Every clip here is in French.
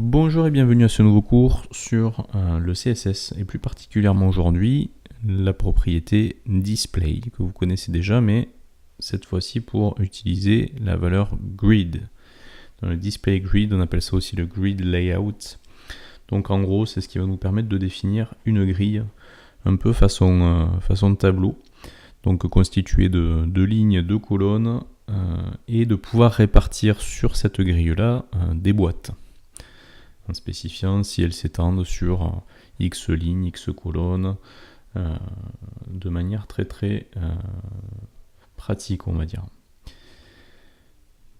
Bonjour et bienvenue à ce nouveau cours sur le CSS et plus particulièrement aujourd'hui la propriété display que vous connaissez déjà, mais cette fois-ci pour utiliser la valeur grid. Dans le display grid, on appelle ça aussi le grid layout. Donc en gros, c'est ce qui va nous permettre de définir une grille un peu façon tableau, donc constituée de deux lignes, deux colonnes, et de pouvoir répartir sur cette grille-là des boîtes, en spécifiant si elles s'étendent sur X lignes, X colonnes, de manière très pratique, on va dire.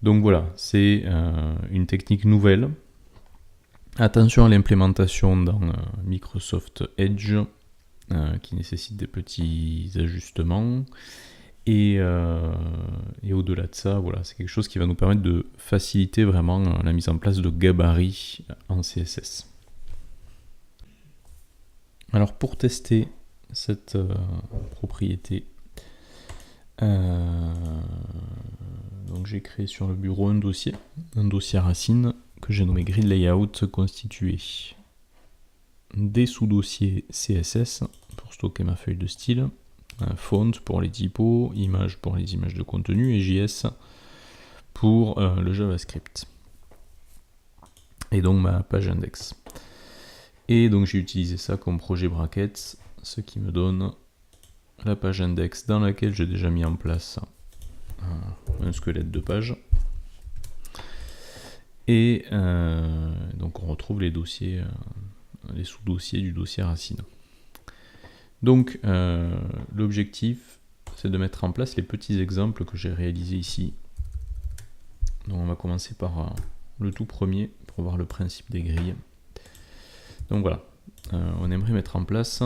Donc voilà, c'est une technique nouvelle. Attention à l'implémentation dans Microsoft Edge, qui nécessite des petits ajustements. Et au-delà de ça, voilà, c'est quelque chose qui va nous permettre de faciliter vraiment la mise en place de gabarits en CSS. Alors pour tester cette propriété, donc j'ai créé sur le bureau un dossier racine que j'ai nommé Grid Layout, constitué des sous-dossiers CSS pour stocker ma feuille de style, font pour les typos, images pour les images de contenu et JS pour le JavaScript. Et donc ma page index. Et donc j'ai utilisé ça comme projet brackets, ce qui me donne la page index dans laquelle j'ai déjà mis en place un squelette de page. Et donc on retrouve les dossiers, les sous-dossiers du dossier racine. Donc l'objectif, c'est de mettre en place les petits exemples que j'ai réalisés ici. Donc on va commencer par le tout premier pour voir le principe des grilles. Donc voilà, on aimerait mettre en place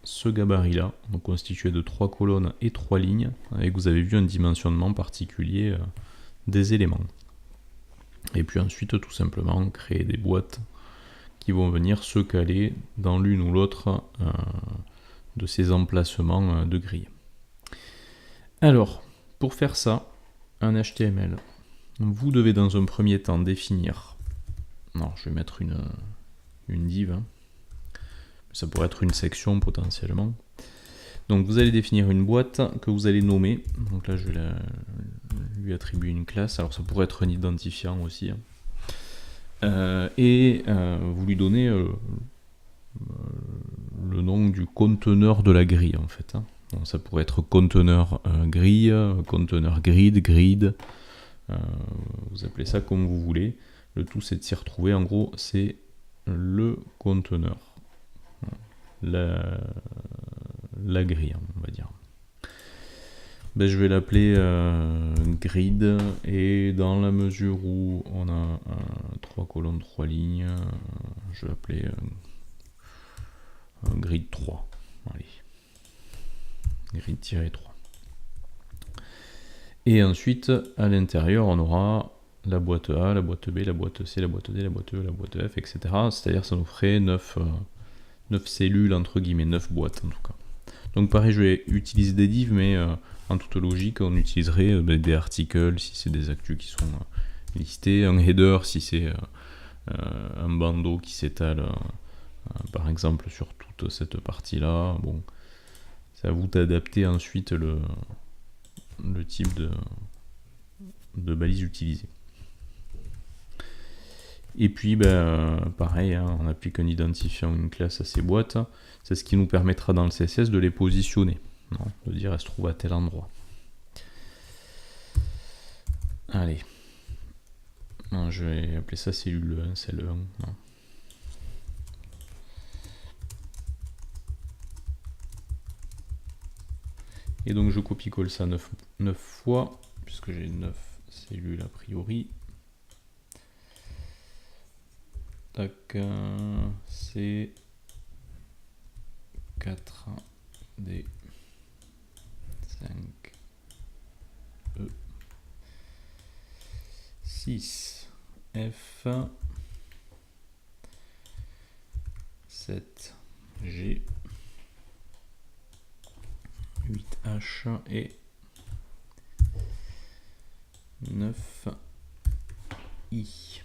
ce gabarit-là, donc constitué de 3 colonnes et 3 lignes, avec, vous avez vu, un dimensionnement particulier des éléments. Et puis ensuite, tout simplement, créer des boîtes qui vont venir se caler dans l'une ou l'autre de ces emplacements de grilles. Alors, pour faire ça, un HTML, vous devez dans un premier temps définir, alors je vais mettre une div, hein. Ça pourrait être une section potentiellement. Donc vous allez définir une boîte que vous allez nommer. Donc là je vais lui attribuer une classe. Alors ça pourrait être un identifiant aussi. Et vous lui donnez le nom du conteneur de la grille en fait. Donc ça pourrait être conteneur grille, conteneur grid. Vous appelez ça comme vous voulez. Le tout c'est de s'y retrouver. En gros c'est le conteneur. La grille, on va dire. Ben, je vais l'appeler grid, et dans la mesure où on a 3 colonnes, 3 lignes, je vais appeler grid 3. Allez. Grid-3. Et ensuite, à l'intérieur, on aura la boîte A, la boîte B, la boîte C, la boîte D, la boîte E, la boîte F, etc. C'est-à-dire ça nous ferait 9 cellules, entre guillemets, 9 boîtes en tout cas. Donc pareil, je vais utiliser des divs, mais en toute logique, on utiliserait des articles si c'est des actus qui sont listés, un header si c'est un bandeau qui s'étale par exemple sur toute cette partie-là. Bon, c'est à vous d'adapter ensuite le type de balise utilisée. Et puis, pareil, on applique un identifiant, une classe à ces boîtes. C'est ce qui nous permettra dans le CSS de les positionner. De dire elles se trouvent à tel endroit. Allez. Non, je vais appeler ça cellule 1, celle 1. Non. Et donc je copie-colle ça 9 fois, puisque j'ai 9 cellules a priori. Tac, c'est 4 D 5 E 6 F 7 G 8 H et 9 I.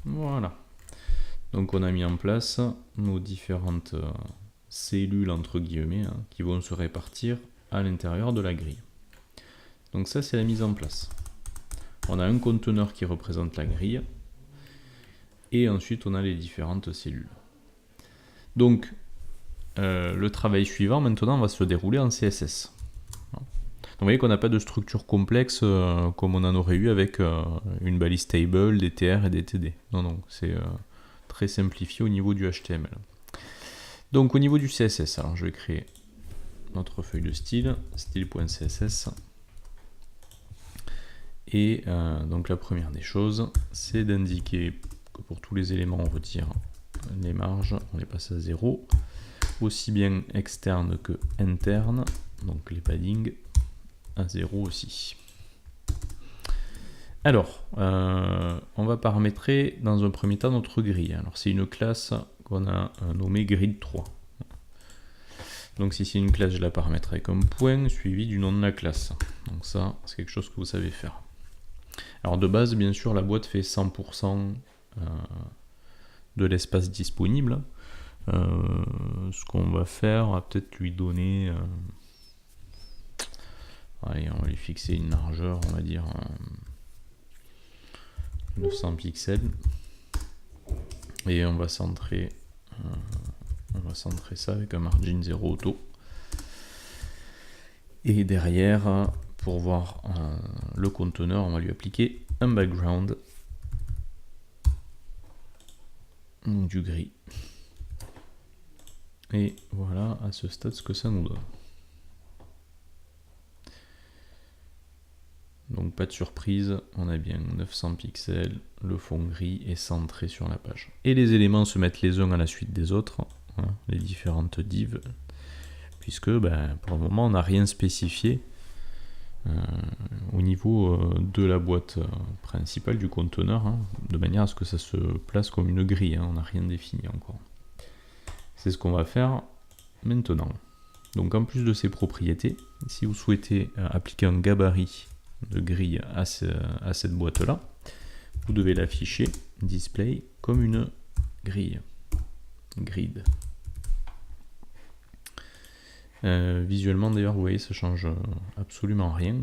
Voilà. Donc on a mis en place nos différentes cellules entre guillemets qui vont se répartir à l'intérieur de la grille. Donc ça c'est la mise en place. On a un conteneur qui représente la grille et ensuite on a les différentes cellules. Donc le travail suivant maintenant va se dérouler en CSS. Donc, vous voyez qu'on n'a pas de structure complexe comme on en aurait eu avec une balise table, des TR et des TD. Non, c'est très simplifié au niveau du HTML. Donc au niveau du CSS, alors je vais créer notre feuille de style, style.css. Et donc la première des choses, c'est d'indiquer que pour tous les éléments, on retire les marges, on les passe à 0, aussi bien externe que interne, donc les paddings à 0 aussi. Alors, on va paramétrer dans un premier temps notre grille. Alors c'est une classe qu'on a nommée grid3. Donc si c'est une classe, je la paramétrerai comme point, suivi du nom de la classe. Donc ça, c'est quelque chose que vous savez faire. Alors de base, bien sûr, la boîte fait 100% de l'espace disponible. Ce qu'on va faire, on va peut-être lui donner... allez, on va lui fixer une largeur, on va dire 900 pixels. Et on va centrer ça avec un margin 0 auto. Et derrière, pour voir le conteneur, on va lui appliquer un background du gris. Et voilà à ce stade ce que ça nous donne. Donc pas de surprise, on a bien 900 pixels, le fond gris est centré sur la page. Et les éléments se mettent les uns à la suite des autres, les différentes divs, puisque pour le moment on n'a rien spécifié au niveau de la boîte principale du conteneur, de manière à ce que ça se place comme une grille, on n'a rien défini encore. C'est ce qu'on va faire maintenant. Donc en plus de ces propriétés, si vous souhaitez appliquer un gabarit de grille à cette boîte-là, vous devez l'afficher display comme une grille, grid. Visuellement d'ailleurs, vous voyez, ça change absolument rien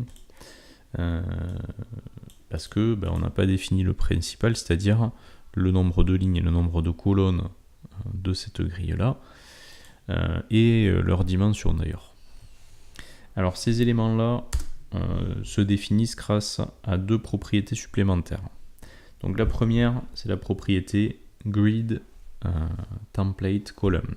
parce que on n'a pas défini le principal, c'est-à-dire le nombre de lignes et le nombre de colonnes de cette grille-là et leur dimension d'ailleurs. Alors ces éléments-là se définissent grâce à deux propriétés supplémentaires. Donc la première, c'est la propriété grid template column.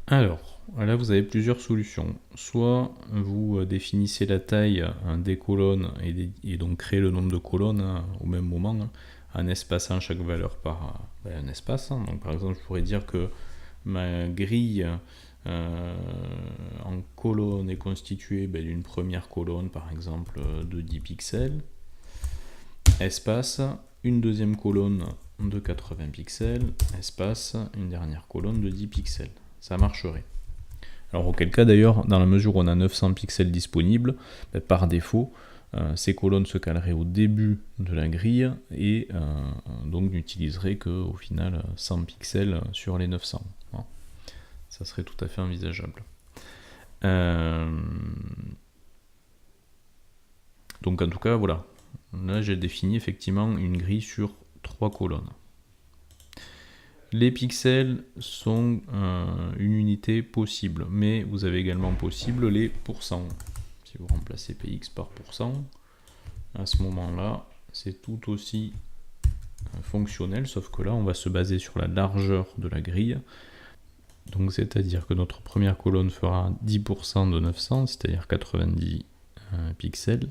Alors, là vous avez plusieurs solutions. Soit vous définissez la taille des colonnes et donc créez le nombre de colonnes au même moment, en espaçant chaque valeur par un espace. Donc par exemple, je pourrais dire que ma grille en colonne est constituée d'une première colonne, par exemple de 10 pixels, espace, une deuxième colonne de 80 pixels, espace, une dernière colonne de 10 pixels. Ça marcherait. Alors auquel cas d'ailleurs, dans la mesure où on a 900 pixels disponibles, par défaut, ces colonnes se caleraient au début de la grille et donc n'utiliseraient qu'au final 100 pixels sur les 900. Ça serait tout à fait envisageable. Donc en tout cas, voilà. Là, j'ai défini effectivement une grille sur 3 colonnes. Les pixels sont une unité possible, mais vous avez également possible les pourcents. Si vous remplacez px par %, à ce moment-là, c'est tout aussi fonctionnel, sauf que là, on va se baser sur la largeur de la grille. Donc, c'est-à-dire que notre première colonne fera 10% de 900, c'est-à-dire 90 pixels.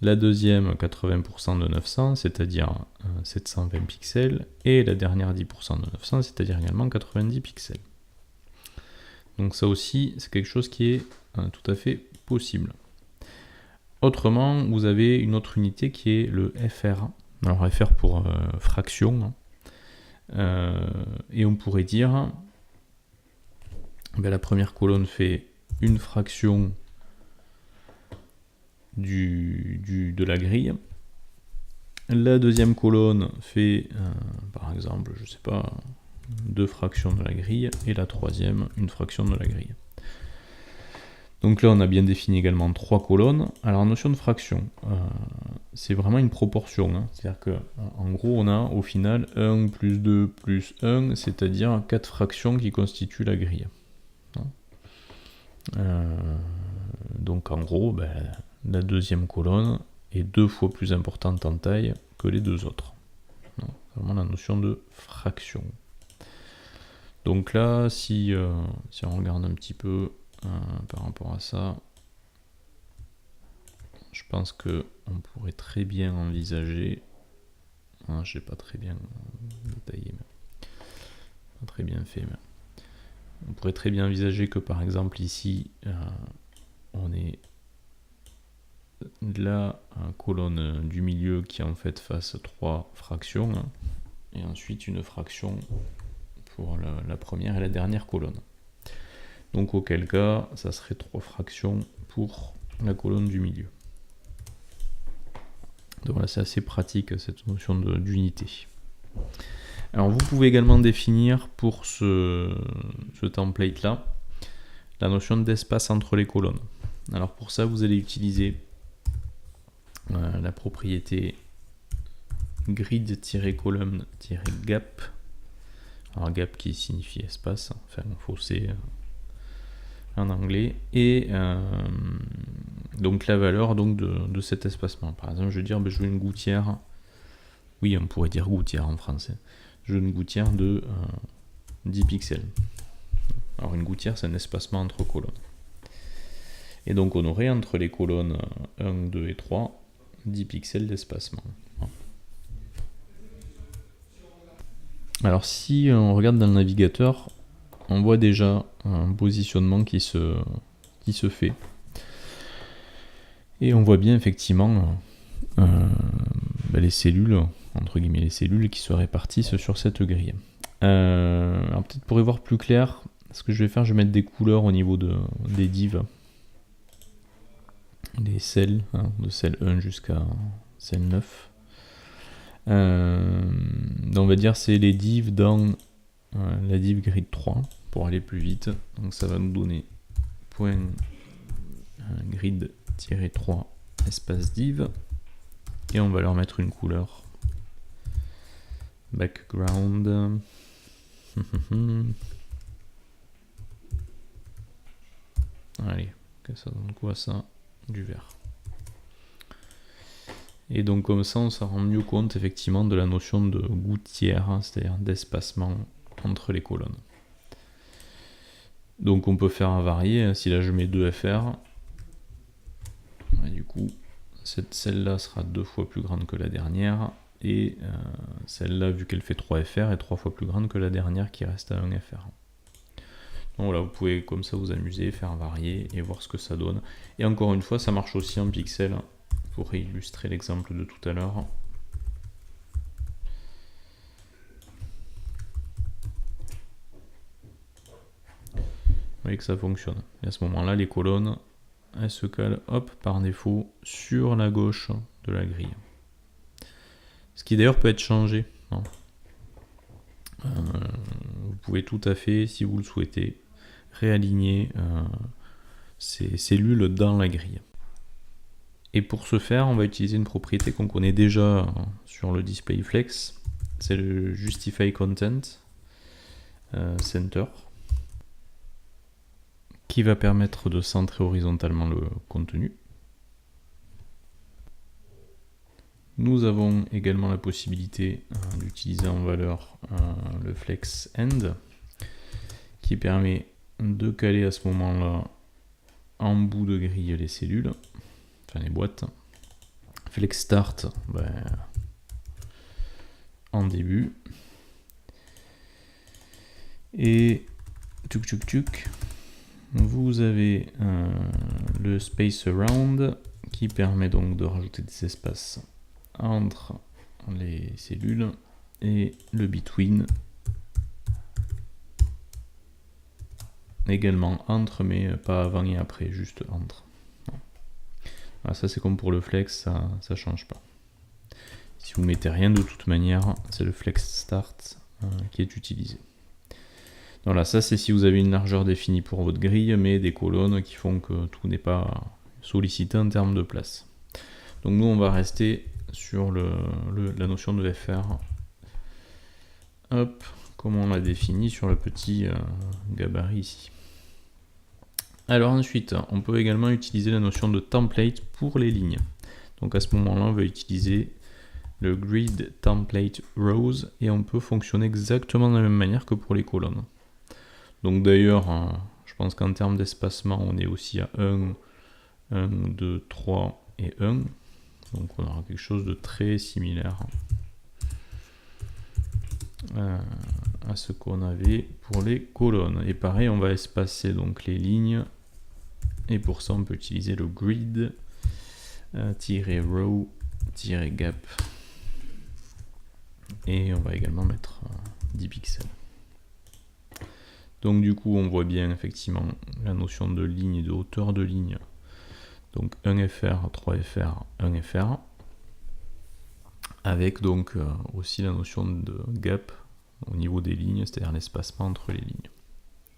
La deuxième, 80% de 900, c'est-à-dire 720 pixels. Et la dernière, 10% de 900, c'est-à-dire également 90 pixels. Donc ça aussi, c'est quelque chose qui est tout à fait possible. Autrement, vous avez une autre unité qui est le FR. Alors FR pour fraction. Et on pourrait dire, la première colonne fait une fraction de la grille. La deuxième colonne fait, par exemple, je sais pas, 2 fractions de la grille, et la troisième, une fraction de la grille. Donc là, on a bien défini également 3 colonnes. Alors, notion de fraction, c'est vraiment une proportion. Hein. C'est-à-dire qu'en gros, on a au final 1 plus 2 plus 1, c'est-à-dire 4 fractions qui constituent la grille. Donc en gros, ben, la deuxième colonne est 2 fois plus importante en taille que les 2 autres. C'est vraiment la notion de fraction. Donc là, si on regarde un petit peu par rapport à ça, je pense que on pourrait très bien envisager, je n'ai pas très bien détaillé, mais pas très bien fait, mais on pourrait très bien envisager que par exemple ici, on est la colonne du milieu qui en fait fasse 3 fractions, hein, et ensuite une fraction pour la première et la dernière colonne. Donc auquel cas, ça serait 3 fractions pour la colonne du milieu. Donc là, c'est assez pratique cette notion d'unité. Alors vous pouvez également définir pour ce template là la notion d'espace entre les colonnes. Alors pour ça, vous allez utiliser la propriété grid-column-gap. Alors gap qui signifie espace, enfin fossé en anglais, et donc la valeur donc de cet espacement. Par exemple, je vais dire, je veux une gouttière, oui on pourrait dire gouttière en français, je veux une gouttière de 10 pixels. Alors une gouttière, c'est un espacement entre colonnes. Et donc on aurait entre les colonnes 1, 2 et 3, 10 pixels d'espacement. Alors si on regarde dans le navigateur, on voit déjà un positionnement qui se fait. Et on voit bien effectivement les cellules, entre guillemets les cellules qui se répartissent sur cette grille. Alors peut-être pour y voir plus clair, ce que je vais faire, je vais mettre des couleurs au niveau des divs. Les cells, de cell 1 jusqu'à cell 9. Donc on va dire c'est les divs dans la div grid 3 pour aller plus vite. Donc ça va nous donner point grid-3 espace div, et on va leur mettre une couleur background. Allez, que ça donne quoi ça? Du vert. Et donc comme ça on s'en rend mieux compte effectivement de la notion de gouttière, c'est-à-dire d'espacement entre les colonnes. Donc on peut faire un varié, si là je mets 2 FR, et du coup celle-là sera 2 fois plus grande que la dernière, et celle-là vu qu'elle fait 3 FR est 3 fois plus grande que la dernière qui reste à 1 FR. Donc voilà, vous pouvez comme ça vous amuser, faire un varié et voir ce que ça donne. Et encore une fois, ça marche aussi en pixels, pour illustrer l'exemple de tout à l'heure. Vous voyez que ça fonctionne. Et à ce moment-là, les colonnes, elles se calent hop, par défaut sur la gauche de la grille. Ce qui d'ailleurs peut être changé. Vous pouvez tout à fait, si vous le souhaitez, réaligner ces cellules dans la grille. Et pour ce faire, on va utiliser une propriété qu'on connaît déjà sur le display flex, c'est le justify content center, qui va permettre de centrer horizontalement le contenu. Nous avons également la possibilité d'utiliser en valeur le flex end, qui permet de caler à ce moment-là en bout de grille les cellules, enfin les boîtes. Flex start en début. Et vous avez le space around qui permet donc de rajouter des espaces entre les cellules, et le between également entre, mais pas avant et après, juste entre. Voilà, ça c'est comme pour le flex, ça ne change pas. Si vous mettez rien de toute manière, c'est le flex start qui est utilisé. Voilà, ça c'est si vous avez une largeur définie pour votre grille, mais des colonnes qui font que tout n'est pas sollicité en termes de place. Donc nous on va rester sur la notion de FR. Hop, comme on l'a défini sur le petit gabarit ici. Alors ensuite, on peut également utiliser la notion de template pour les lignes. Donc à ce moment-là, on va utiliser le grid template rows et on peut fonctionner exactement de la même manière que pour les colonnes. Donc d'ailleurs, je pense qu'en termes d'espacement, on est aussi à 1, 2, 3 et 1. Donc on aura quelque chose de très similaire à ce qu'on avait pour les colonnes. Et pareil, on va espacer donc les lignes. Et pour ça, on peut utiliser le grid -row-gap. Et on va également mettre 10 pixels. Donc du coup, on voit bien effectivement la notion de ligne et de hauteur de ligne. Donc 1 FR, 3 FR, 1 FR. Avec donc aussi la notion de gap au niveau des lignes, c'est-à-dire l'espacement entre les lignes.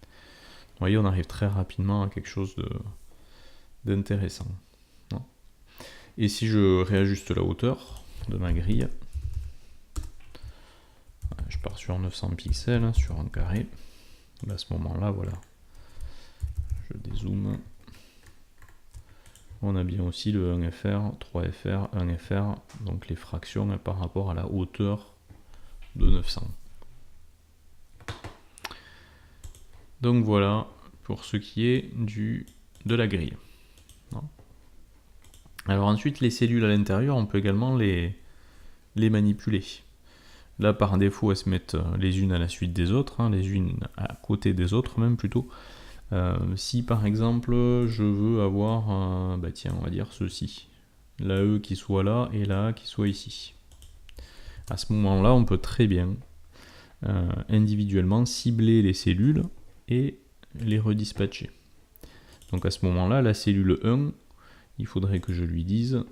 Vous voyez, on arrive très rapidement à quelque chose d'intéressant. Et si je réajuste la hauteur de ma grille, je pars sur 900 pixels, sur un carré. À ce moment-là, voilà, je dézoome. On a bien aussi le 1 FR, 3 FR, 1 FR, donc les fractions par rapport à la hauteur de 900. Donc voilà pour ce qui est de la grille. Alors ensuite, les cellules à l'intérieur, on peut également les manipuler. Là, par défaut, elles se mettent les unes à la suite des autres, les unes à côté des autres même plutôt. Si par exemple, je veux avoir, tiens, on va dire ceci. La E qui soit là et la A qui soit ici. À ce moment-là, on peut très bien individuellement cibler les cellules et les redispatcher. Donc à ce moment-là, la cellule 1, il faudrait que je lui dise,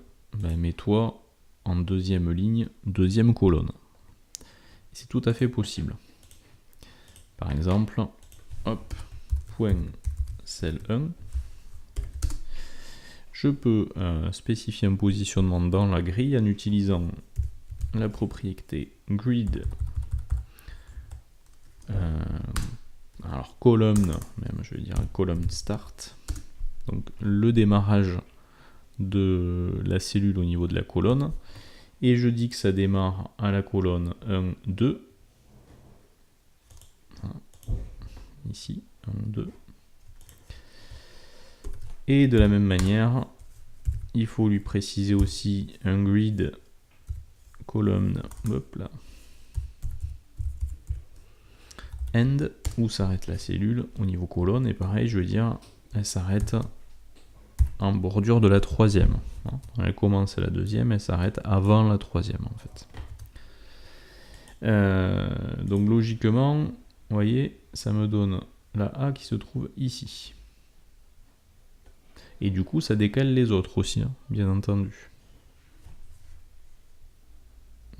mets-toi en deuxième ligne, deuxième colonne. C'est tout à fait possible. Par exemple, hop, point cell 1. Je peux spécifier un positionnement dans la grille en utilisant la propriété grid. Alors column, même je vais dire column start. Donc le démarrage de la cellule au niveau de la colonne. Et je dis que ça démarre à la colonne 1, 2. Ici, 1, 2. Et de la même manière, il faut lui préciser aussi un grid column, hop là, end, où s'arrête la cellule au niveau colonne. Et pareil, je veux dire, elle s'arrête en bordure de la troisième. Elle commence à la deuxième, elle s'arrête avant la troisième en fait. Donc logiquement, vous voyez, ça me donne la A qui se trouve ici. Et du coup, ça décale les autres aussi, bien entendu.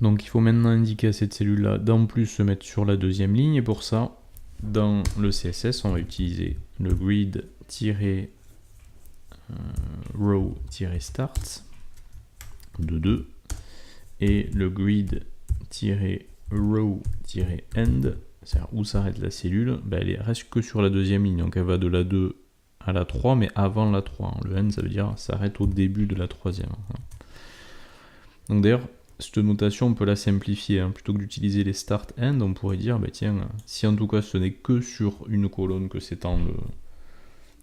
Donc il faut maintenant indiquer à cette cellule-là d'en plus se mettre sur la deuxième ligne. Et pour ça, dans le CSS, on va utiliser le grid-row-start de 2 et le grid-row-end, c'est-à-dire où s'arrête la cellule, elle reste que sur la deuxième ligne, donc elle va de la 2 à la 3, mais avant la 3. Le end, ça veut dire s'arrête au début de la troisième. Donc d'ailleurs, cette notation, on peut la simplifier. Plutôt que d'utiliser les start end, on pourrait dire, tiens, si en tout cas ce n'est que sur une colonne que s'étend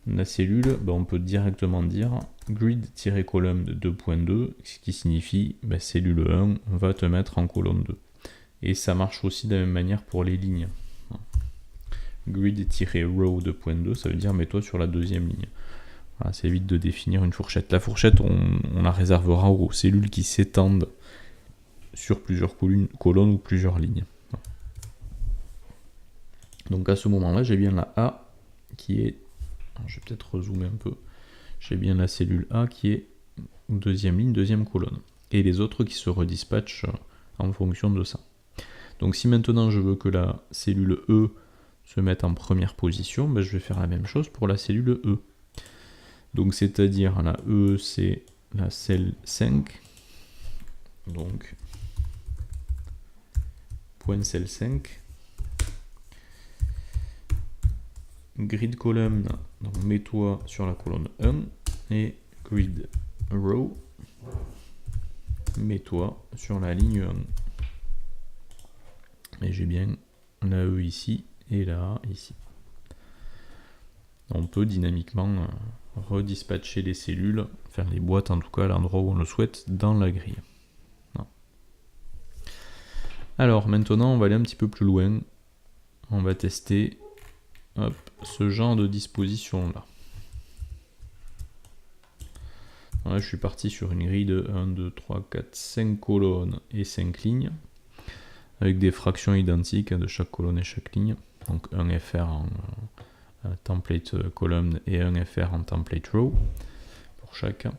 la cellule, on peut directement dire grid-column de 2.2, ce qui signifie cellule 1 va te mettre en colonne 2. Et ça marche aussi de la même manière pour les lignes. Grid-row 2.2, ça veut dire mets-toi sur la deuxième ligne. Voilà, ça évite de définir une fourchette. La fourchette, on la réservera aux cellules qui s'étendent sur plusieurs colonnes ou plusieurs lignes. Donc à ce moment-là, j'ai bien la A qui est... Alors, je vais peut-être rezoomer un peu. J'ai bien la cellule A qui est deuxième ligne, deuxième colonne. Et les autres qui se redispatchent en fonction de ça. Donc si maintenant je veux que la cellule E se mette en première position, ben je vais faire la même chose pour la cellule E. Donc c'est-à-dire la E c'est la cell 5. Donc point cell 5. Grid column, donc mets-toi sur la colonne 1 et grid row, mets-toi sur la ligne 1. Et j'ai bien la E ici et la A ici. On peut dynamiquement redispatcher les cellules, faire les boîtes en tout cas à l'endroit où on le souhaite dans la grille. Non. Alors maintenant on va aller un petit peu plus loin. On va tester ce genre de disposition là. Là je suis parti sur une grille de 1, 2, 3, 4, 5 colonnes et 5 lignes avec des fractions identiques de chaque colonne et chaque ligne. Donc un FR en template column et un FR en template row pour chacun.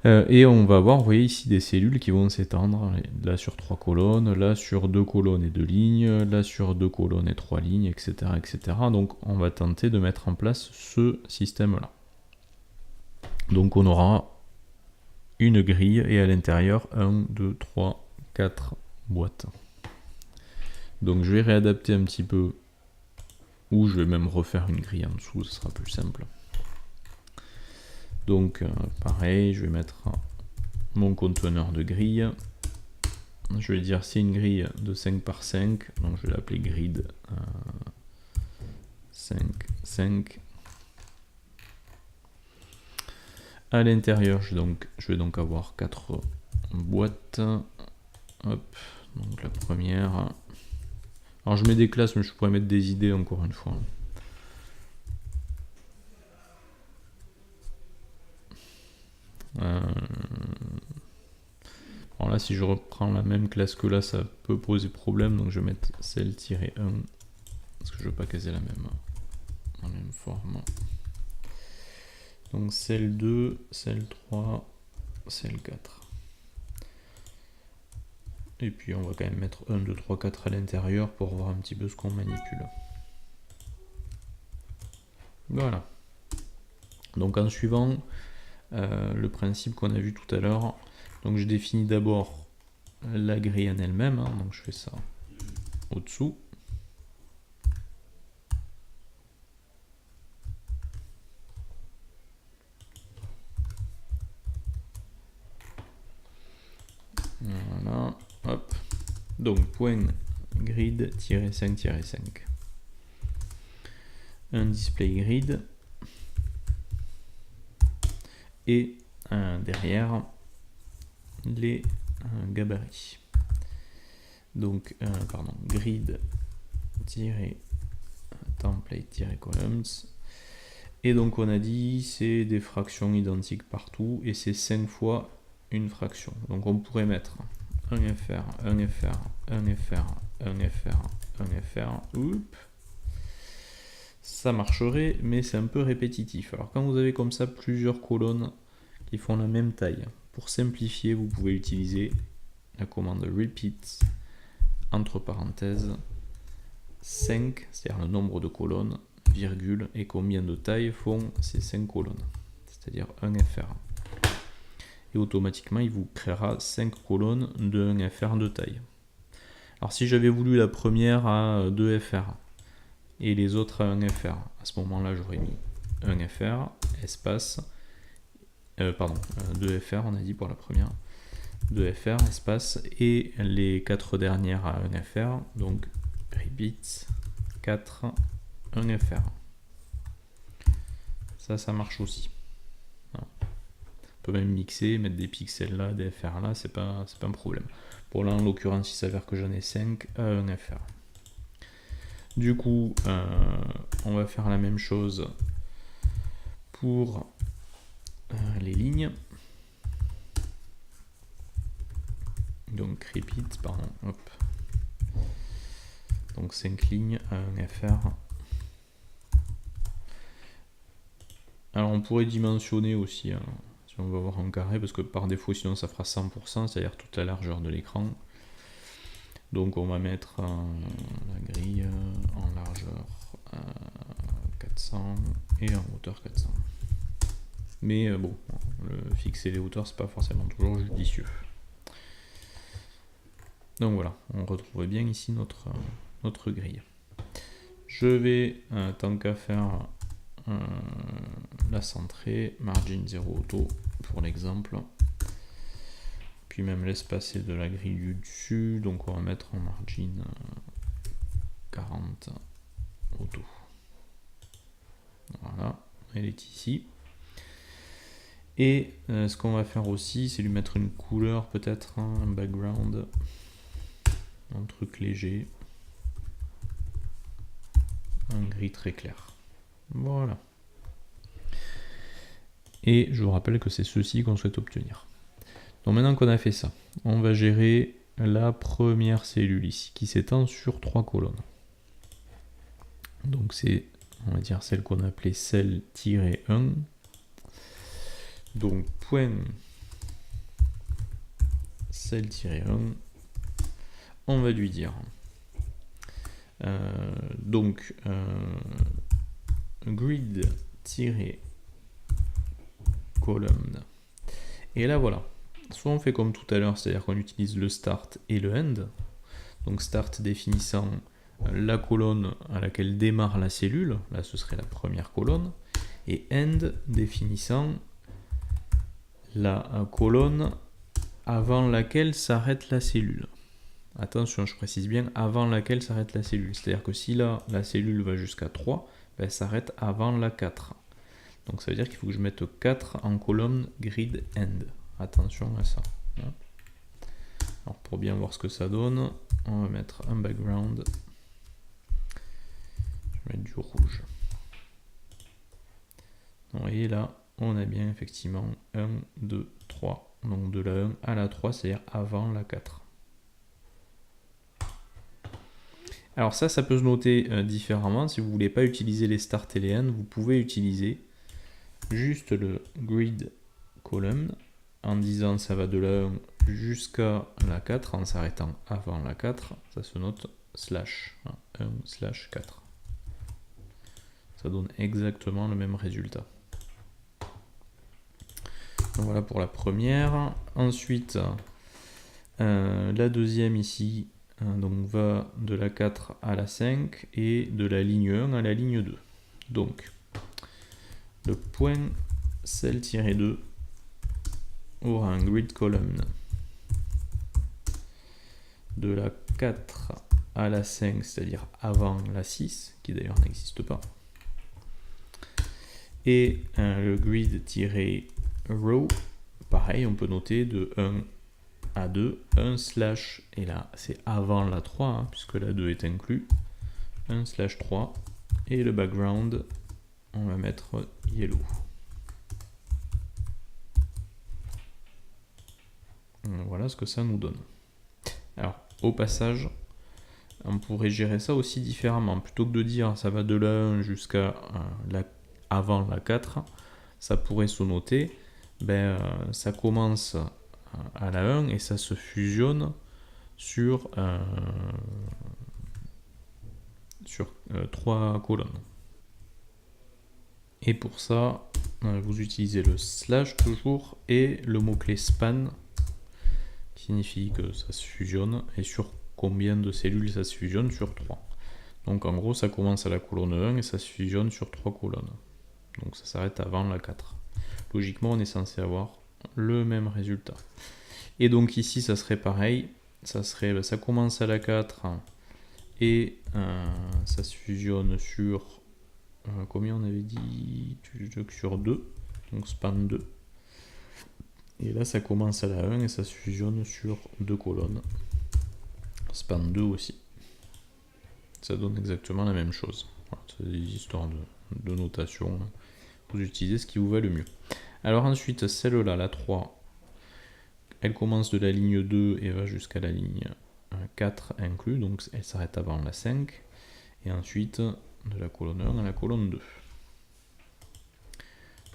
Et on va avoir, vous voyez ici, des cellules qui vont s'étendre, là sur 3 colonnes, là sur 2 colonnes et 2 lignes, là sur 2 colonnes et 3 lignes, etc., etc. Donc on va tenter de mettre en place ce système-là. Donc on aura une grille et à l'intérieur 1, 2, 3, 4 boîtes. Donc je vais réadapter un petit peu, ou je vais même refaire une grille en dessous, ce sera plus simple. Donc pareil, je vais mettre mon conteneur de grille. Je vais dire c'est une grille de 5 par 5, donc je vais l'appeler grid 5, 5. À l'intérieur, je vais donc avoir 4 boîtes. Hop, donc la première. Alors je mets des classes, mais je pourrais mettre des idées encore une fois. Alors là, si je reprends la même classe que là, ça peut poser problème, donc je vais mettre cell-1, parce que je veux pas caser la même forme. Donc cell 2, cell 3, cell 4. Et puis on va quand même mettre 1, 2, 3, 4 à l'intérieur pour voir un petit peu ce qu'on manipule. Voilà. Donc en suivant le principe qu'on a vu tout à l'heure, donc je définis d'abord la grille en elle-même, hein, donc je fais ça au-dessous. Voilà, hop. Donc point grid-5-5. Un display grid. Et derrière les gabarits. Donc, grid-template-columns. Et donc on a dit c'est des fractions identiques partout et c'est 5 fois une fraction. Donc on pourrait mettre un FR, un FR, un FR, un FR, un FR. Oups. Ça marcherait, mais c'est un peu répétitif. Alors quand vous avez comme ça plusieurs colonnes qui font la même taille, pour simplifier, vous pouvez utiliser la commande repeat, entre parenthèses, 5, c'est-à-dire le nombre de colonnes, virgule, et combien de tailles font ces 5 colonnes, c'est-à-dire 1 FR. Et automatiquement, il vous créera 5 colonnes de 1 FR de taille. Alors si j'avais voulu la première à 2 FR, et les autres à 1 FR. À ce moment-là, j'aurais mis 1 FR, espace, 2 FR, on a dit pour la première, 2 FR, espace, et les 4 dernières à 1 FR, donc repeat, 4, 1 FR. Ça marche aussi. On peut même mixer, mettre des pixels là, des FR là, c'est pas un problème. Pour là, en l'occurrence, il s'avère que j'en ai 5 à 1 FR. Du coup, on va faire la même chose pour les lignes. Donc repeat, pardon, hop. Donc 5 lignes à 1 FR. Alors on pourrait dimensionner aussi, hein, Si on veut avoir un carré, parce que par défaut sinon ça fera 100%, c'est-à-dire toute la largeur de l'écran. Donc on va mettre la grille en largeur 400 et en hauteur 400. Mais bon, le fixer les hauteurs c'est pas forcément toujours judicieux. Donc voilà, on retrouve bien ici notre grille. Je vais, tant qu'à faire, la centrer, margin 0 auto pour l'exemple. Puis même l'espacer de la grille du dessus, donc on va mettre en margin 40 auto. Voilà, elle est ici. Et ce qu'on va faire aussi, c'est lui mettre une couleur, peut-être un background, un truc léger, un gris très clair. Voilà. Et je vous rappelle que c'est ceci qu'on souhaite obtenir. Donc maintenant qu'on a fait ça, on va gérer la première cellule ici, qui s'étend sur 3 colonnes. Donc c'est, on va dire, celle qu'on appelait cell-1. Donc point cell-1, on va lui dire grid-column. Et là voilà, soit on fait comme tout à l'heure, c'est-à-dire qu'on utilise le start et le end. Donc start définissant la colonne à laquelle démarre la cellule, là ce serait la première colonne, et end définissant la colonne avant laquelle s'arrête la cellule. Attention, je précise bien avant laquelle s'arrête la cellule. C'est-à-dire que si là, la cellule va jusqu'à 3, ben, elle s'arrête avant la 4. Donc ça veut dire qu'il faut que je mette 4 en colonne grid end. Attention à ça. Alors pour bien voir ce que ça donne, on va mettre un background. Je vais mettre du rouge. Vous voyez là, on a bien effectivement 1, 2, 3. Donc de la 1 à la 3, c'est-à-dire avant la 4. Alors ça peut se noter différemment. Si vous ne voulez pas utiliser les start et les end, vous pouvez utiliser juste le grid column en disant ça va de la 1 jusqu'à la 4 en s'arrêtant avant la 4. Ça se note slash 1/4. Ça donne exactement le même résultat. Donc voilà pour la première. Ensuite, la deuxième ici, donc va de la 4 à la 5 et de la ligne 1 à la ligne 2. Donc, le point cell-2 aura un grid column de la 4 à la 5, c'est-à-dire avant la 6, qui d'ailleurs n'existe pas. Et le grid-row, pareil, on peut noter de 1 à 2, 1/, et là c'est avant la 3, hein, puisque la 2 est inclus, 1/3, et le background, on va mettre yellow. Voilà ce que ça nous donne. Alors, au passage, on pourrait gérer ça aussi différemment. Plutôt que de dire ça va de la 1 jusqu'à avant la 4, ça pourrait se noter, ça commence à la 1 et ça se fusionne sur 3 colonnes. Et pour ça, vous utilisez le slash toujours et le mot-clé span, qui signifie que ça se fusionne, et sur combien de cellules ça se fusionne, sur 3. Donc en gros, ça commence à la colonne 1 et ça se fusionne sur 3 colonnes. Donc ça s'arrête avant la 4. Logiquement, on est censé avoir le même résultat. Et donc ici, ça serait pareil. Ça commence à la 4 et ça se fusionne sur combien on avait dit, sur 2, donc span 2. Et là, ça commence à la 1 et ça se fusionne sur 2 colonnes, span 2 aussi. Ça donne exactement la même chose. Voilà, c'est des histoires de notation. Vous utilisez ce qui vous va le mieux. Alors ensuite, celle-là, la 3, elle commence de la ligne 2 et va jusqu'à la ligne 4 inclus, donc elle s'arrête avant la 5. Et ensuite, de la colonne 1 à la colonne 2.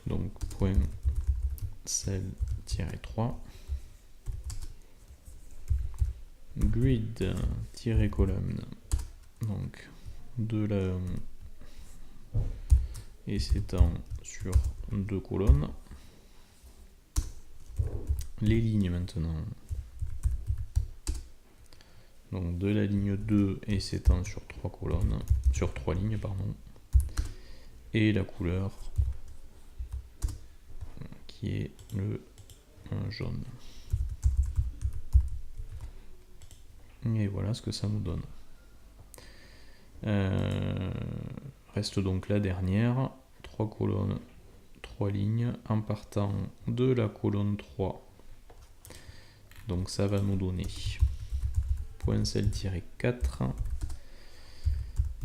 Donc, point cell-3, grid-column, donc de la et s'étend sur 2 colonnes. Les lignes maintenant, donc de la ligne 2 et s'étend sur 3 colonnes, sur 3 lignes pardon, et la couleur qui est le jaune. Et voilà ce que ça nous donne. Reste donc la dernière, 3 colonnes, 3 lignes, en partant de la colonne 3. Donc ça va nous donner point cell-4,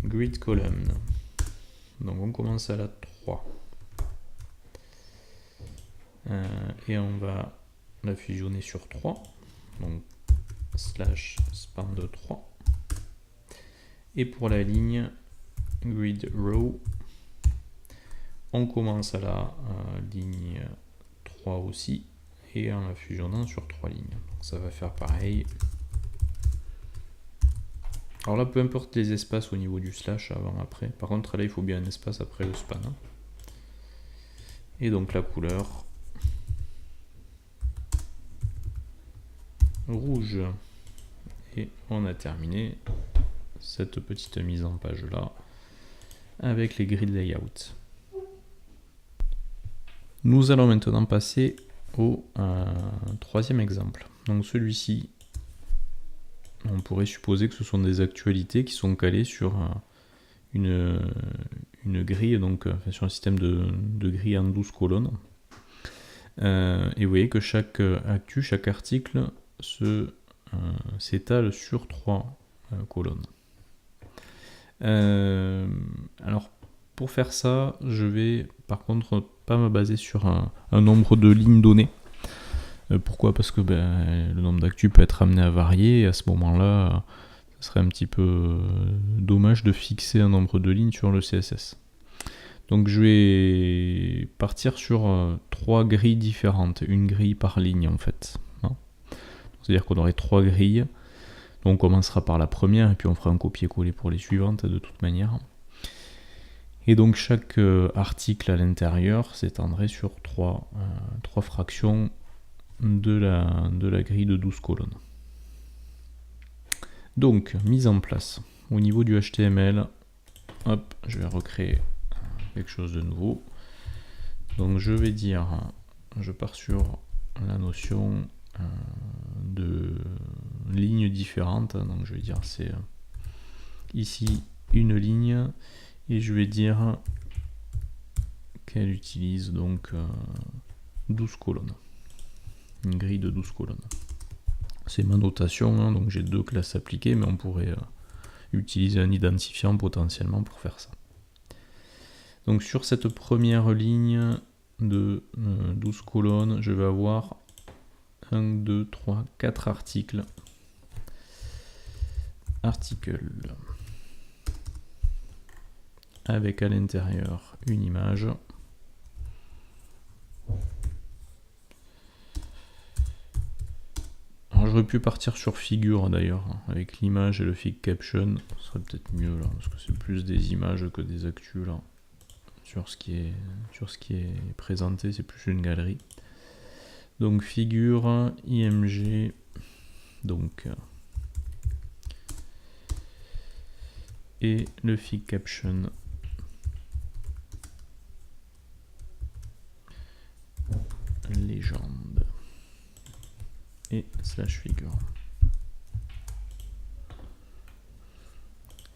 grid column. Donc on commence à la 3. Et on va la fusionner sur 3. Donc slash span de 3. Et pour la ligne grid row, on commence à la ligne 3 aussi, et en la fusionnant sur 3 lignes. Donc ça va faire pareil. Alors là, peu importe les espaces au niveau du slash, avant, après. Par contre, là, il faut bien un espace après le span. Et donc la couleur rouge. Et on a terminé cette petite mise en page là avec les grid layout. Nous allons maintenant passer au troisième exemple. Donc celui-ci, on pourrait supposer que ce sont des actualités qui sont calées sur une grille, donc sur un système de grille en 12 colonnes. Et vous voyez que chaque actu, chaque article s'étale sur 3 colonnes. Alors pour faire ça, je vais par contre pas me baser sur un nombre de lignes données. Pourquoi? Parce que le nombre d'actu peut être amené à varier, et à ce moment-là, ce serait un petit peu dommage de fixer un nombre de lignes sur le CSS. Donc je vais partir sur 3 grilles différentes, une grille par ligne en fait. C'est-à-dire qu'on aurait 3 grilles. Donc on commencera par la première et puis on fera un copier-coller pour les suivantes de toute manière. Et donc chaque article à l'intérieur s'étendrait sur 3 fractions de la grille de 12 colonnes. Donc mise en place. Au niveau du HTML, hop, je vais recréer quelque chose de nouveau. Donc je vais dire, je pars sur la notion de lignes différentes. Donc je vais dire c'est ici une ligne et je vais dire qu'elle utilise donc 12 colonnes, une grille de 12 colonnes. C'est ma notation, donc j'ai 2 classes appliquées, mais on pourrait utiliser un identifiant potentiellement pour faire ça. Donc sur cette première ligne de 12 colonnes, je vais avoir 1, 2, 3, 4 articles. Article avec à l'intérieur une image. Alors j'aurais pu partir sur figure d'ailleurs, avec l'image et le fig caption, ce serait peut-être mieux là, parce que c'est plus des images que des actus là. Sur ce qui est présenté, c'est plus une galerie. Donc figure, img, donc et le fig caption. Légende et slash figure.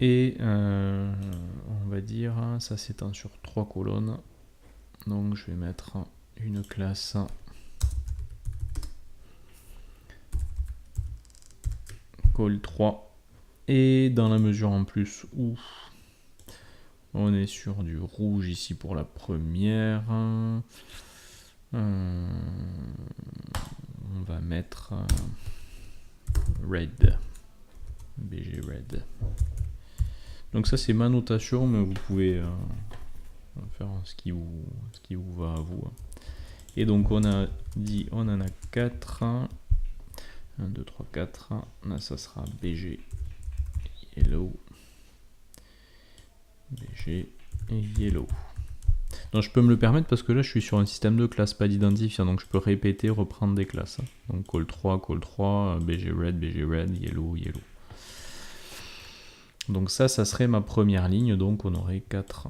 Et on va dire ça s'étend sur 3 colonnes, donc je vais mettre une classe call 3, et dans la mesure en plus où on est sur du rouge ici pour la première, on va mettre red, bg red. Donc ça c'est ma notation, mais vous pouvez faire ce qui vous va à vous. Et donc on a dit, on en a 4. 1, 2, 3, 4. Là, ça sera BG, Yellow, BG et Yellow. Donc je peux me le permettre parce que là je suis sur un système de classes, pas d'identifiant, donc je peux répéter, reprendre des classes. Donc call 3, BG Red, Yellow, Yellow. Donc ça serait ma première ligne, donc on aurait 4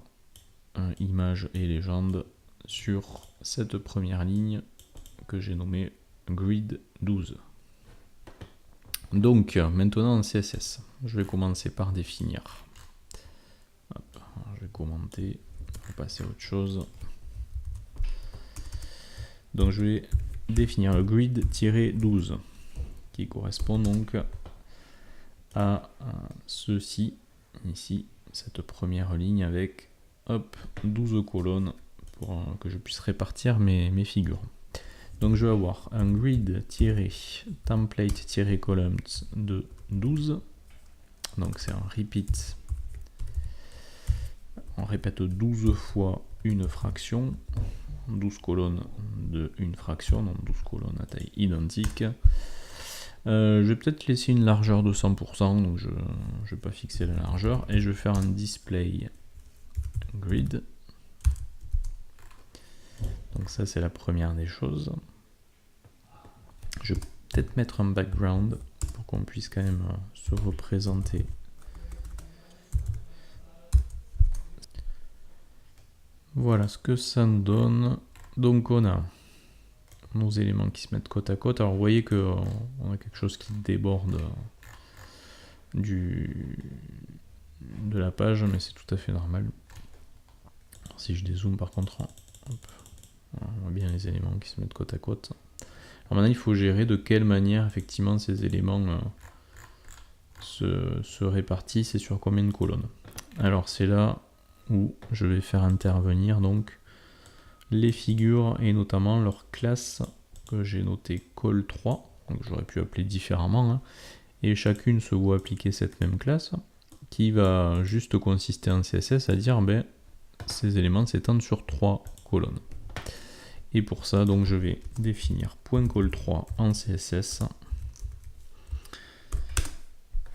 images et légendes sur cette première ligne que j'ai nommée Grid 12. Donc maintenant en CSS, je vais commencer par définir. Hop, je vais commenter, on va passer à autre chose. Donc je vais définir le grid-12 qui correspond donc à ceci, ici, cette première ligne avec hop, 12 colonnes pour que je puisse répartir mes figures. Donc je vais avoir un grid-template-columns de 12. Donc c'est un repeat. On répète 12 fois une fraction. 12 colonnes de une fraction, donc 12 colonnes à taille identique. Je vais peut-être laisser une largeur de 100%, donc je ne vais pas fixer la largeur. Et je vais faire un display grid. Donc ça c'est la première des choses. Je vais peut-être mettre un background pour qu'on puisse quand même se représenter. Voilà ce que ça nous donne. Donc on a nos éléments qui se mettent côte à côte. Alors vous voyez qu'on a quelque chose qui déborde de la page, mais c'est tout à fait normal. Alors, si je dézoome par contre, hop, on voit bien les éléments qui se mettent côte à côte. Alors maintenant il faut gérer de quelle manière effectivement ces éléments se répartissent et sur combien de colonnes. Alors c'est là où je vais faire intervenir donc les figures et notamment leur classe que j'ai noté call3, donc j'aurais pu appeler différemment, hein, et chacune se voit appliquer cette même classe qui va juste consister en CSS à dire ben, ces éléments s'étendent sur 3 colonnes. Et pour ça donc je vais définir .call3 en CSS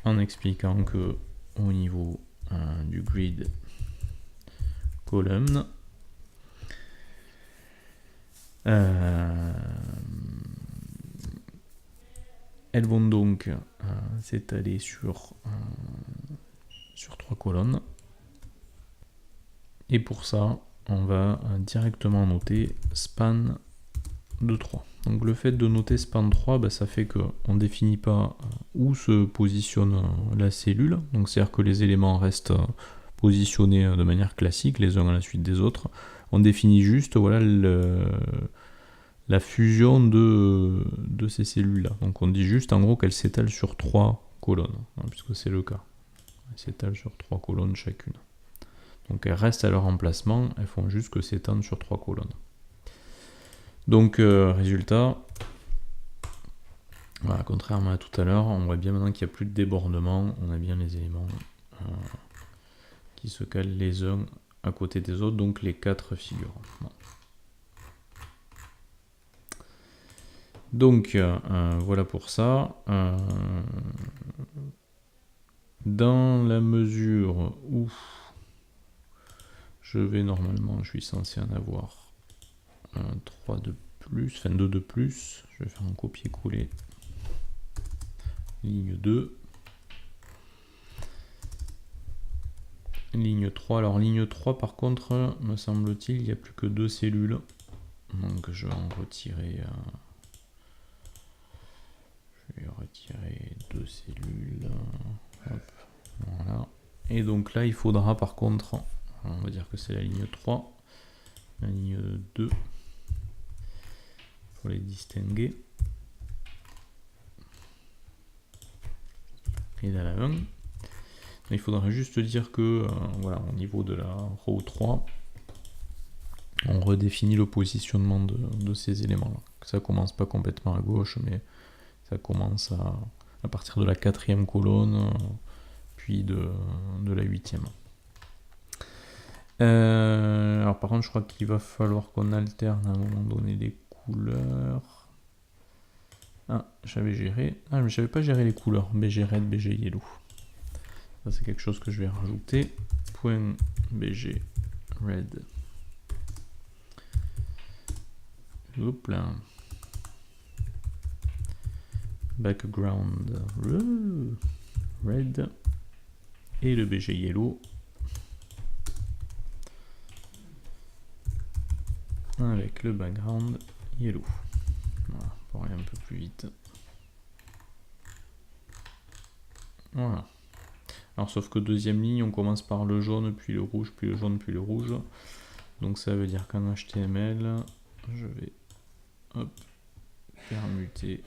en expliquant que au niveau du grid column, elles vont donc s'étaler sur 3 colonnes. Et pour ça, on va directement noter span de 3. Donc le fait de noter span 3, bah, ça fait qu'on ne définit pas où se positionne la cellule. Donc c'est-à-dire que les éléments restent positionnés de manière classique, les uns à la suite des autres. On définit juste voilà, la fusion de ces cellules-là. Donc on dit juste en gros qu'elles s'étalent sur 3 colonnes, hein, puisque c'est le cas. Elles s'étalent sur 3 colonnes chacune. Donc elles restent à leur emplacement, elles font juste que s'étendre sur 3 colonnes. Donc résultat, voilà, contrairement à tout à l'heure, on voit bien maintenant qu'il n'y a plus de débordement, on a bien les éléments qui se calent les uns à côté des autres, donc les 4 figures. Bon. Donc voilà pour ça. Dans la mesure où je vais normalement, je suis censé en avoir 3 de plus, enfin 2 de plus, je vais faire un copier-coller. Ligne 2. Ligne 3, alors ligne 3 par contre, me semble-t-il, il n'y a plus que 2 cellules. Donc je vais en retirer... je vais retirer 2 cellules. Hop, voilà. Et donc là, il faudra par contre, on va dire que c'est la ligne 3, la ligne 2, pour les distinguer. Et là, la 1. Il faudra juste dire que, voilà, au niveau de la row 3, on redéfinit le positionnement de ces éléments-là. Ça commence pas complètement à gauche, mais ça commence à partir de la 4e colonne, puis de la 8e. Alors par contre, je crois qu'il va falloir qu'on alterne à un moment donné les couleurs. Ah, j'avais géré. Ah, mais j'avais pas géré les couleurs. BG Red, BG Yellow. Ça, c'est quelque chose que je vais rajouter. Point BG Red. Hop là. Background Red. Et le BG Yellow. Avec le background Yellow. Voilà, pour aller un peu plus vite. Voilà. Alors sauf que deuxième ligne, on commence par le jaune, puis le rouge, puis le jaune, puis le rouge. Donc ça veut dire qu'en HTML, je vais permuter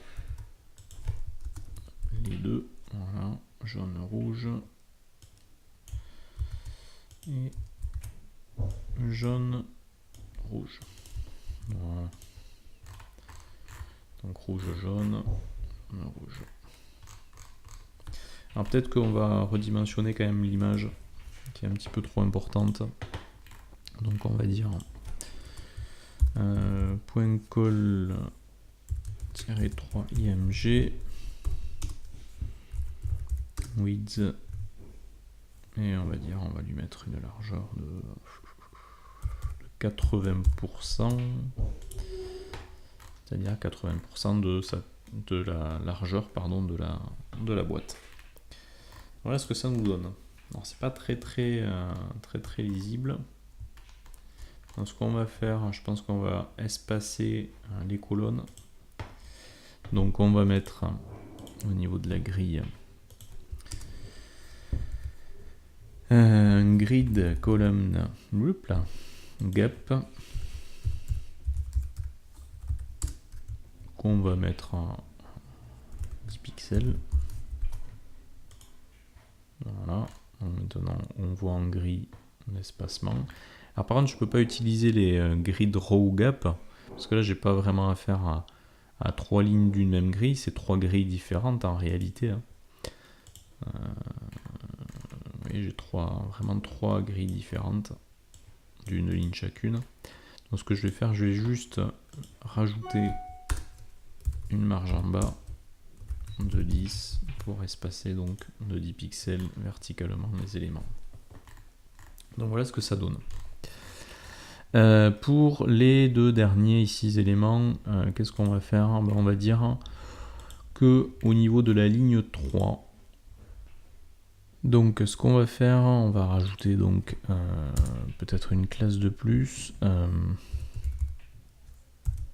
les deux. Voilà, jaune, rouge. Et jaune, rouge. Voilà. Donc rouge, jaune, rouge. Alors peut-être qu'on va redimensionner quand même l'image qui est un petit peu trop importante. Donc on va dire point call -3 img width et on va dire on va lui mettre une largeur de 80%, c'est-à-dire 80% de la largeur de la boîte. Voilà ce que ça nous donne. Alors c'est pas très lisible. Donc, ce qu'on va faire, je pense qu'on va espacer les colonnes. Donc on va mettre au niveau de la grille un grid column gap qu'on va mettre à 10 pixels. Voilà, donc maintenant on voit en gris l'espacement. Alors par contre je peux pas utiliser les grid row gap parce que là j'ai pas vraiment affaire à trois lignes d'une même grille, c'est trois grilles différentes en réalité. Oui, j'ai vraiment trois grilles différentes d'une ligne chacune. Donc ce que je vais faire, je vais juste rajouter une marge en bas de 10 pour espacer donc de 10 pixels verticalement les éléments. Donc voilà ce que ça donne. Pour les deux derniers ici éléments, qu'est-ce qu'on va faire? On va dire que au niveau de la ligne 3, donc ce qu'on va faire, on va rajouter donc peut-être une classe de plus.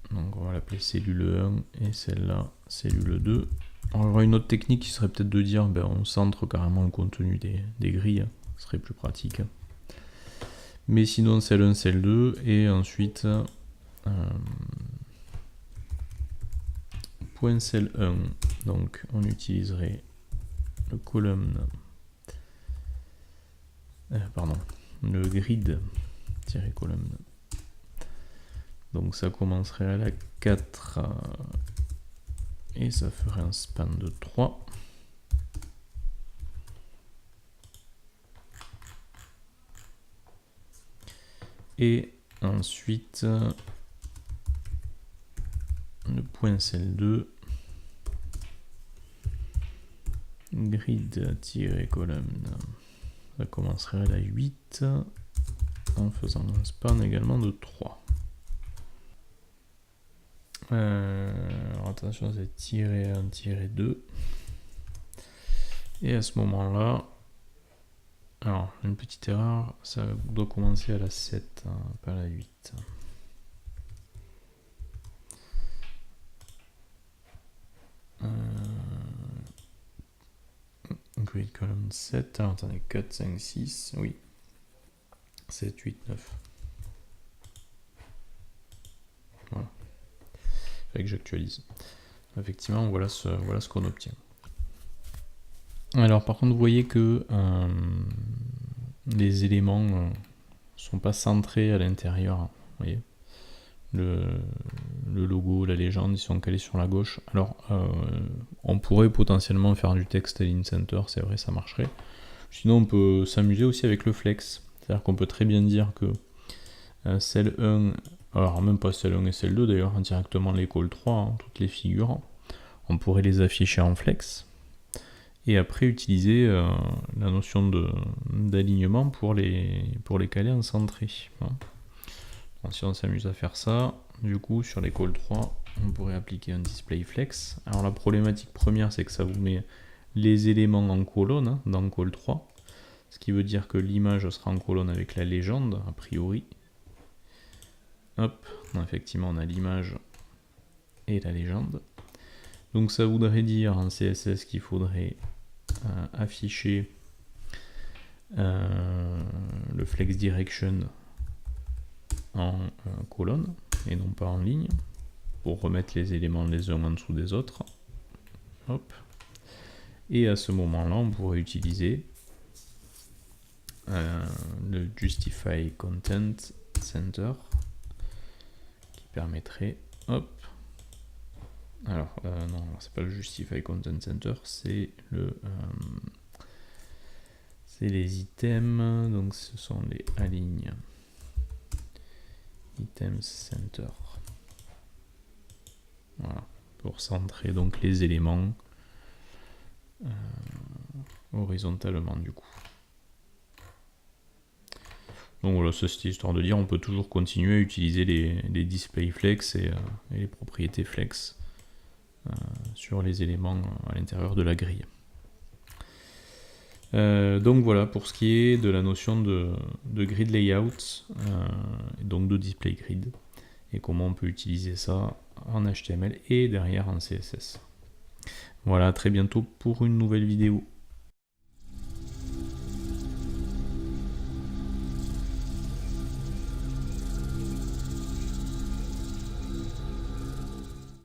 Donc on va l'appeler cellule 1 et celle-là cellule 2. Alors, il y aura une autre technique qui serait peut-être de dire on centre carrément le contenu des grilles, ce serait plus pratique. Mais sinon celle 1, celle 2 et ensuite point cell 1. Donc on utiliserait le column, le grid-column. Donc ça commencerait à la 4 et ça ferait un span de 3. Et ensuite le point cell 2 grid-column, ça commencerait à la 8 en faisant un span également de 3. Alors attention, c'est tiret 1, tiret 2. Et à ce moment-là, alors une petite erreur, ça doit commencer à la 7, hein, pas à la 8. Grid column 7, alors attendez, 4, 5, 6, oui. 7, 8, 9. Voilà. Fait que j'actualise. Effectivement, voilà ce qu'on obtient. Alors par contre, vous voyez que les éléments sont pas centrés à l'intérieur. Vous voyez, le logo, la légende, ils sont calés sur la gauche. Alors, on pourrait potentiellement faire du texte à l'in-center, c'est vrai, ça marcherait. Sinon, on peut s'amuser aussi avec le flex. C'est-à-dire qu'on peut très bien dire que celle 1, alors même pas celle 1 et celle 2 d'ailleurs, directement les call 3, hein, toutes les figures, on pourrait les afficher en flex. Et après utiliser la notion d'alignement pour les caler en centré. Voilà. Donc, si on s'amuse à faire ça, du coup sur les call 3, on pourrait appliquer un display flex. Alors la problématique première, c'est que ça vous met les éléments en colonne, hein, dans call 3, ce qui veut dire que l'image sera en colonne avec la légende, a priori. Hop, effectivement on a l'image et la légende. Donc ça voudrait dire en CSS qu'il faudrait afficher le flex direction en colonne et non pas en ligne pour remettre les éléments les uns en dessous des autres. Hop. Et à ce moment-là, on pourrait utiliser le Justify Content Center qui permettrait, hop, alors non, c'est pas le Justify Content Center, c'est les items, donc ce sont les align items center. Voilà, pour centrer donc les éléments horizontalement du coup. Donc voilà, ça c'était histoire de dire, on peut toujours continuer à utiliser les display flex et les propriétés flex sur les éléments à l'intérieur de la grille. Donc voilà pour ce qui est de la notion de grid layout, et donc de display grid, et comment on peut utiliser ça en HTML et derrière en CSS. Voilà, à très bientôt pour une nouvelle vidéo.